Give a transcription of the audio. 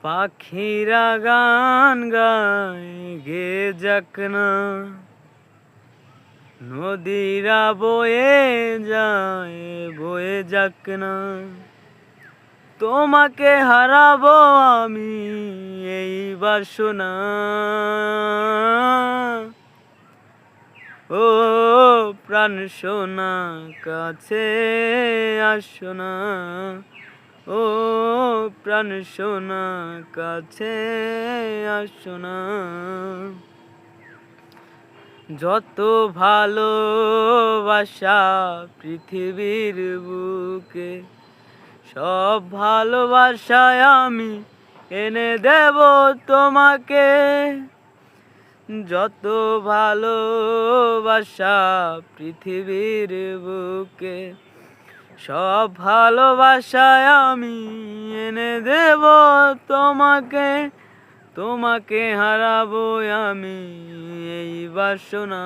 পাখিরা গান গায় গে যাক না, নদীরা বয়ে যাক না, তোমাকে হারাবো আমি এই বাসনা। ও প্রাণ সোনা কাছে আসো না, ও প্রাণ সোনা কাছে আসো না। যত ভালোবাসা পৃথিবীর বুকে, সব ভালোবাসায় আমি এনে দেব তোমাকে। যত ভালোবাসা পৃথিবীর বুকে, সব ভালোবাসায় আমি এনে দেব তোমাকে। তোমাকে হারাবো আমি এই বাসনা।